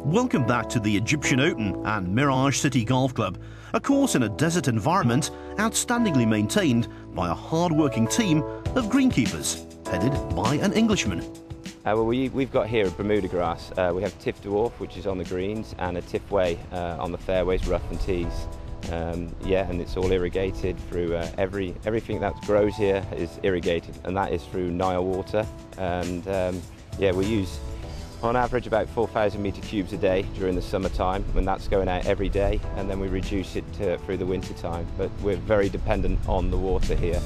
Welcome back to the Egyptian Open and Mirage City Golf Club, a course in a desert environment outstandingly maintained by a hard-working team of greenkeepers, headed by an Englishman. Well, we've got here a Bermuda grass. We have Tiff Dwarf, which is on the greens, and a Tiff Way on the fairways, rough and tees. Yeah, and it's all irrigated through everything that grows here is irrigated, and that is through Nile water. And yeah, we use on average about 4,000 metre cubes a day during the summertime, when that's going out every day, and then we reduce it through the winter time. But we're very dependent on the water here.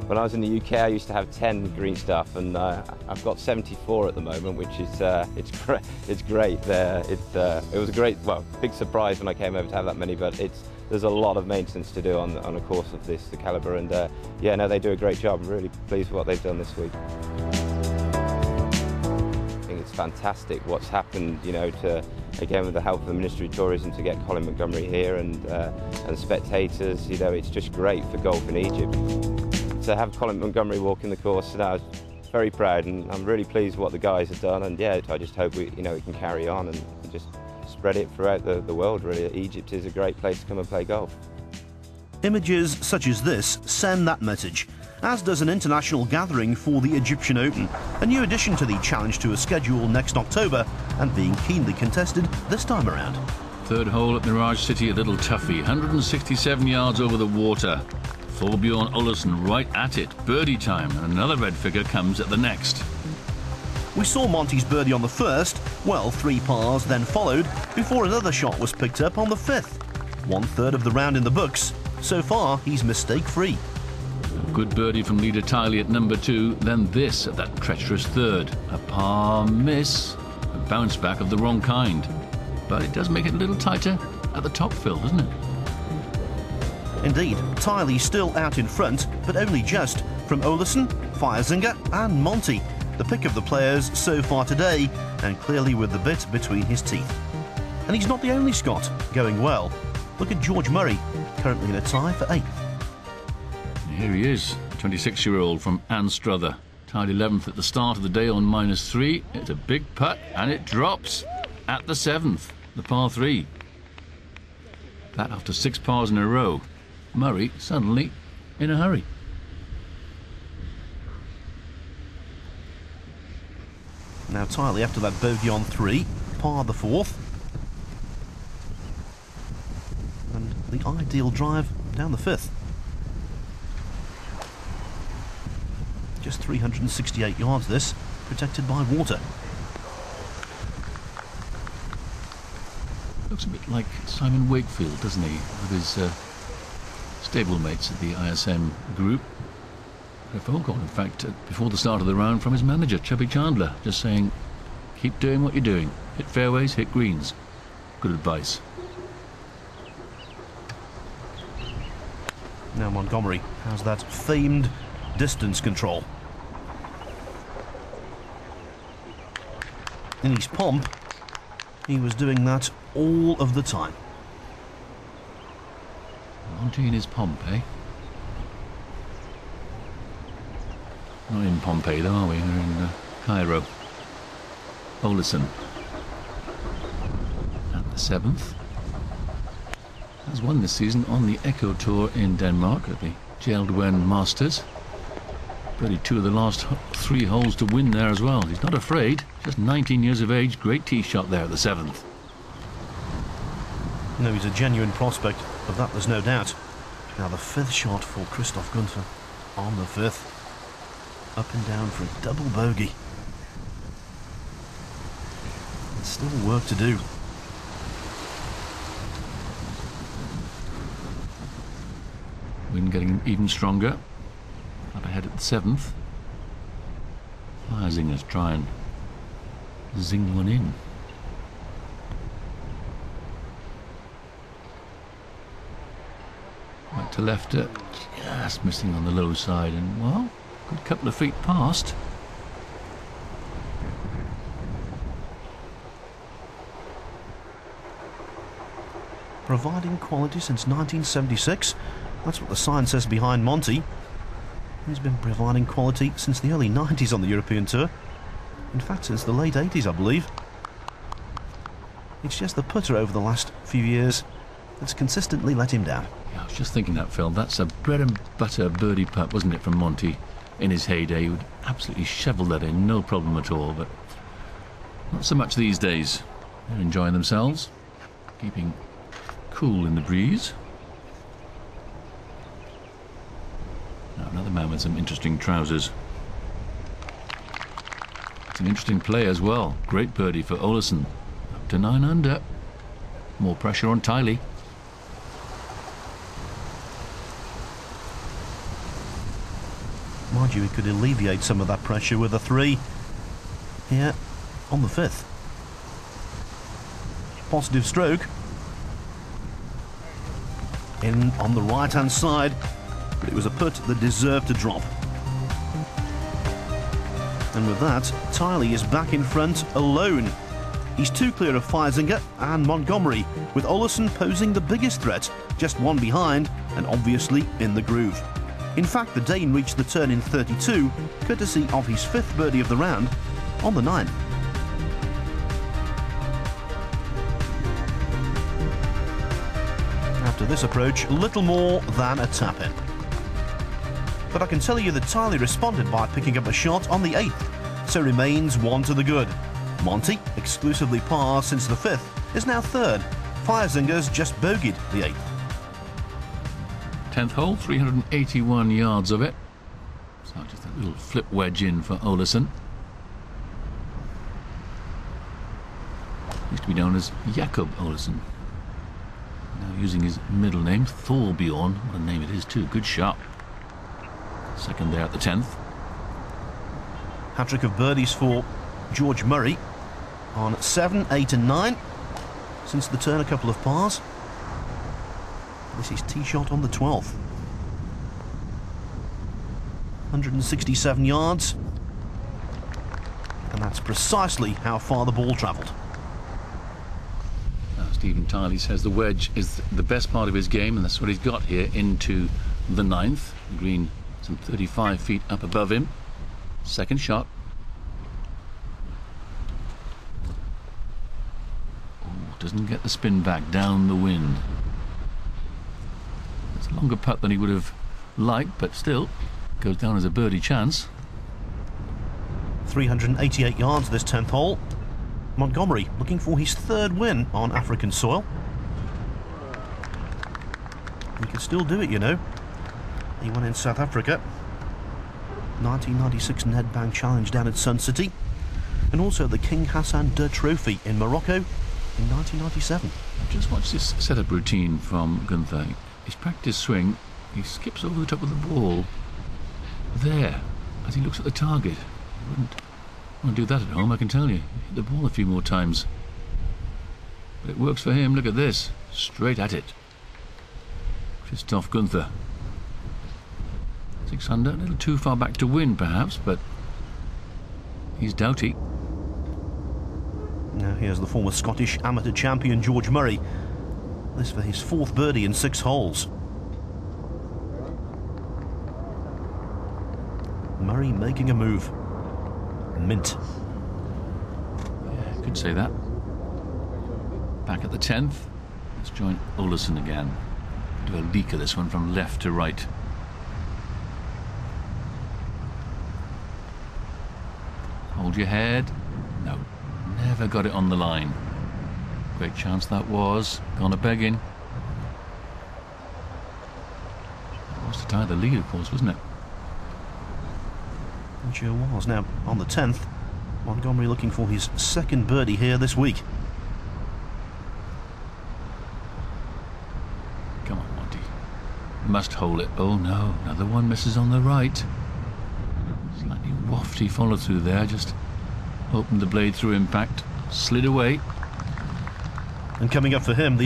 When I was in the UK, I used to have 10 green stuff, and I've got 74 at the moment, which is it's great. It was a great, well, big surprise when I came over to have that many, but there's a lot of maintenance to do on a course of this, the calibre, and yeah, no, they do a great job. I'm really pleased with what they've done this week. I think it's fantastic what's happened, you know, again with the help of the Ministry of Tourism, to get Colin Montgomery here and spectators. You know, it's just great for golf in Egypt. To have Colin Montgomery walking the course, I was very proud, and I'm really pleased with what the guys have done. And yeah, I just hope we can carry on and just spread it throughout the world. Really, Egypt is a great place to come and play golf. Images such as this send that message, as does an international gathering for the Egyptian Open, a new addition to the Challenge Tour schedule next October, and being keenly contested this time around. Third hole at Mirage City, a little toughie, 167 yards over the water. Thorbjorn Olesen right at it, birdie time, and another red figure comes at the next. We saw Monty's birdie on the first, well, 3 pars then followed, before another shot was picked up on the 5th. 1/3 of the round in the books. So far, he's mistake-free. A good birdie from leader Tiley at number 2, then this at that treacherous 3rd. A par miss, a bounce back of the wrong kind. But it does make it a little tighter at the top, Phil, doesn't it? Indeed, Tiley still out in front, but only just, from Olesen, Feiersinger and Monty, the pick of the players so far today, and clearly with the bit between his teeth. And he's not the only Scot going well. Look at George Murray, currently in a tie for 8th. Here he is, 26-year-old from Anstruther. Tied 11th at the start of the day on -3. It's a big putt, and it drops at the 7th, the par 3. That after 6 pars in a row. Murray suddenly in a hurry. Now Tiley after that bogey on 3, par the 4th. And the ideal drive down the 5th. Just 368 yards this, protected by water. Looks a bit like Simon Wakefield, doesn't he, with his stablemates at the ISM group. A phone call, in fact, before the start of the round from his manager, Chubby Chandler, just saying, keep doing what you're doing. Hit fairways, hit greens. Good advice. Now Montgomery has that famed distance control. In his pomp, he was doing that all of the time. Monty in his pomp, eh? Not in Pompeii, though, are we? We're in Cairo. Olesen at the 7th. Has won this season on the Echo Tour in Denmark at the Gjeldwen Masters. 32 of the last 3 holes to win there as well. He's not afraid. Just 19 years of age. Great tee shot there at the 7th. You know, he's a genuine prospect, of that there's no doubt. Now the 5th shot for Christoph Gunther on the 5th. Up and down for a double bogey. There's still work to do. Wind getting even stronger. Up ahead at the 7th. Feiersinger's try and zing one in. Right to lefter, just missing on the low side, and well, good couple of feet past. Providing quality since 1976. That's what the sign says behind Monty. He's been providing quality since the early 90s on the European Tour. In fact, since the late 80s, I believe. It's just the putter over the last few years that's consistently let him down. Yeah, I was just thinking that, Phil. That's a bread and butter birdie putt, wasn't it, from Monty? In his heyday, he would absolutely shovel that in, no problem at all, but not so much these days. They're enjoying themselves, keeping cool in the breeze. Now another man with some interesting trousers. It's an interesting play as well. Great birdie for Olesen. Up to 9 under. More pressure on Tiley. Mind you, he could alleviate some of that pressure with a 3 here on the 5th. Positive stroke. In on the right-hand side, but it was a putt that deserved to drop. And with that, Tiley is back in front alone. He's 2 clear of Feisinger and Montgomery, with Olesen posing the biggest threat, just 1 behind and obviously in the groove. In fact, the Dane reached the turn in 32, courtesy of his 5th birdie of the round on the 9th. After this approach, little more than a tap-in. But I can tell you that Tiley responded by picking up a shot on the 8th, so remains 1 to the good. Monty, exclusively par since the 5th, is now 3rd. Feiersinger's just bogeyed the 8th. 10th hole, 381 yards of it. So just a little flip wedge in for Olesen. Used to be known as Jakob Olesen. Now using his middle name, Thorbjorn. What a name it is too. Good shot. Second there at the 10th. Hat-trick of birdies for George Murray on 7, 8 and 9. Since the turn, a couple of pars. This is tee shot on the 12th. 167 yards. And that's precisely how far the ball travelled. Now Stephen Tiley says the wedge is the best part of his game, and that's what he's got here into the 9th. The green some 35 feet up above him. Second shot. Oh, doesn't get the spin back down the wind. Longer putt than he would have liked, but still goes down as a birdie chance. 388 yards this 10th hole. Montgomery looking for his 3rd win on African soil. He can still do it, you know. He won in South Africa. 1996 Nedbank Challenge down at Sun City. And also the King Hassan II Trophy in Morocco in 1997. Just watch this setup routine from Gunther. His practice swing, he skips over the top of the ball there as he looks at the target. He wouldn't want to do that at home, I can tell you. Hit the ball a few more times. But it works for him. Look at this. Straight at it. Christoph Gunther. 6 under, a little too far back to win perhaps, but he's doughty. Now here's the former Scottish amateur champion George Murray. This for his 4th birdie in 6 holes. Murray making a move. Mint. Yeah, could say that. Back at the 10th. Let's join Olesen again. Do a leak of this one from left to right. Hold your head. No, never got it on the line. Great chance that was. Gone a begging. That was to tie the lead, of course, wasn't it? It sure was. Now, on the 10th, Montgomery looking for his 2nd birdie here this week. Come on, Monty. Must hold it. Oh no, another one misses on the right. Slightly wafty follow through there. Just opened the blade through impact. Slid away. And coming up for him, the